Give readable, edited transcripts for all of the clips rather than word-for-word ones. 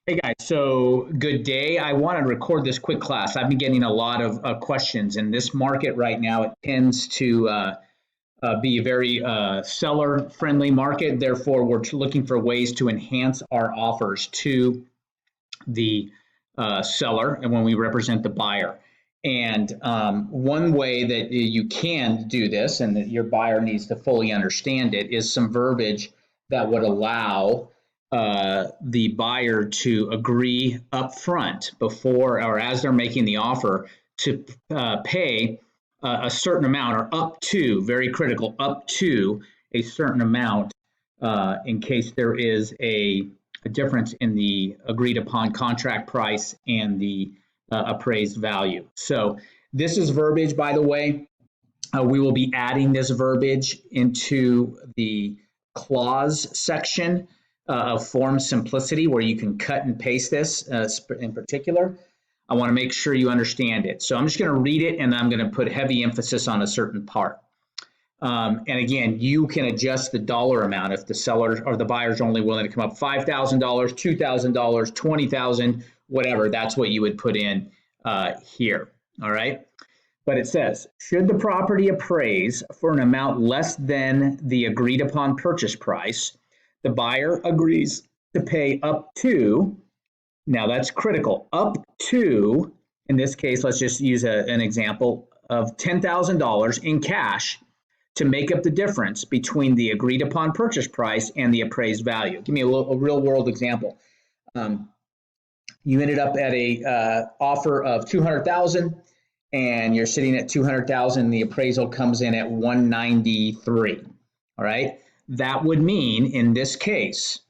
Hey guys, so good day. I want to record this quick class. I've been getting a lot of questions in this market right now. It tends to be a very seller-friendly market. Therefore, we're looking for ways to enhance our offers to the seller and when we represent the buyer. And one way that you can do this and that your buyer needs to fully understand it is some verbiage that would allow the buyer to agree upfront before or as they're making the offer to pay a certain amount or up to, very critical, up to a certain amount in case there is a difference in the agreed upon contract price and the appraised value. So this is verbiage, by the way. We will be adding this verbiage into the clause section of form simplicity where you can cut and paste this in particular. I want to make sure you understand it. So I'm just going to read it and I'm going to put heavy emphasis on a certain part. And again, you can adjust the dollar amount if the seller or the buyer is only willing to come up $5,000, $2,000, $20,000, whatever. That's what you would put in here. All right. But it says, should the property appraise for an amount less than the agreed upon purchase price, the buyer agrees to pay up to, now that's critical, up to, in this case, let's just use an example of $10,000 in cash to make up the difference between the agreed upon purchase price and the appraised value. Give me a real world example. You ended up at a offer of 200,000 and you're sitting at 200,000, the appraisal comes in at 193. All right. That would mean in this case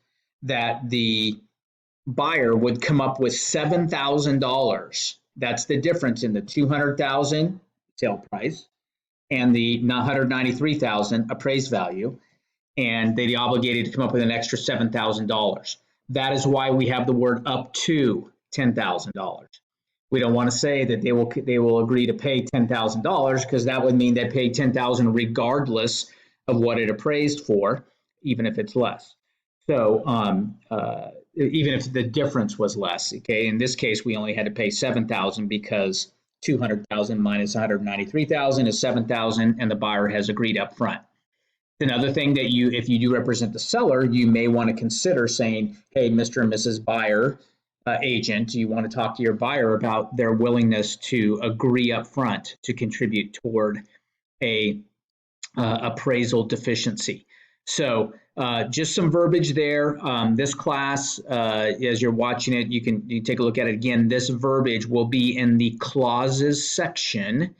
that the buyer would come up with $7,000. That's the difference in the 200,000 sale price and the 193,000 appraised value, and they'd be obligated to come up with an extra $7,000. That is why we have the word up to $10,000. We don't want to say that they will agree to pay $10,000 because that would mean they pay $10,000 regardless of what it appraised for, even if it's less. So even if the difference was less, okay. In this case, we only had to pay $7,000 because 200,000 minus 193,000 is 7,000, and the buyer has agreed up front. Another thing that if you do represent the seller, you may want to consider saying, hey, Mr. and Mrs. Buyer agent, you want to talk to your buyer about their willingness to agree up front to contribute toward a appraisal deficiency. So just some verbiage there. This class, as you're watching it, you take a look at it again. This verbiage will be in the clauses section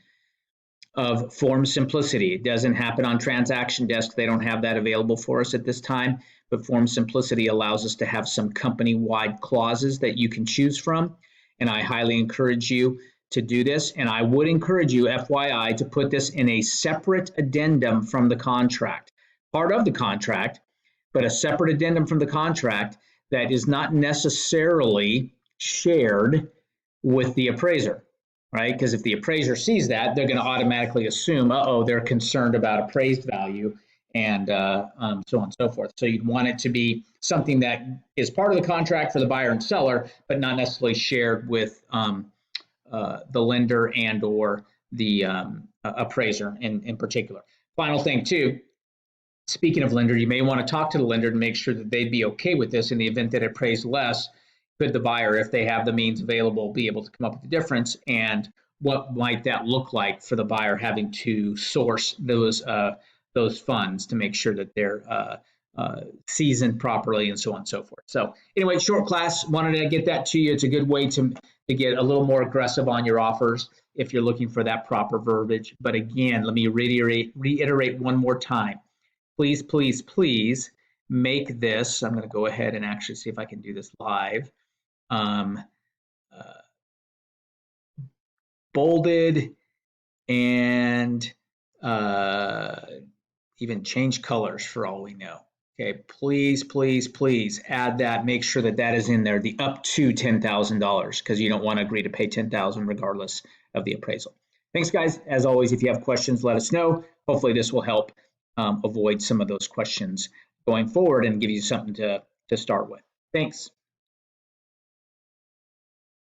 of form simplicity. It doesn't happen on transaction desk. They don't have that available for us at this time, but form simplicity allows us to have some company-wide clauses that you can choose from. And I highly encourage you to do this. And I would encourage you, FYI, to put this in a separate addendum from the contract, part of the contract, but a separate addendum from the contract that is not necessarily shared with the appraiser, right? Because if the appraiser sees that, they're going to automatically assume, uh-oh, they're concerned about appraised value and so on and so forth. So you'd want it to be something that is part of the contract for the buyer and seller, but not necessarily shared with the lender and or the appraiser in particular. Final thing too, speaking of lender, you may want to talk to the lender to make sure that they'd be okay with this in the event that it appraised less. Could the buyer, if they have the means available, be able to come up with the difference? And what might that look like for the buyer having to source those funds to make sure that they're seasoned properly and so on and so forth. So anyway, short class, wanted to get that to you. It's a good way to get a little more aggressive on your offers if you're looking for that proper verbiage. But again, let me reiterate one more time. Please, please, please make this. I'm going to go ahead and actually see if I can do this live. Bolded and even change colors for all we know. Okay, please, please, please add that. Make sure that that is in there, the up to $10,000, because you don't want to agree to pay $10,000 regardless of the appraisal. Thanks, guys. As always, if you have questions, let us know. Hopefully this will help avoid some of those questions going forward and give you something to start with. Thanks.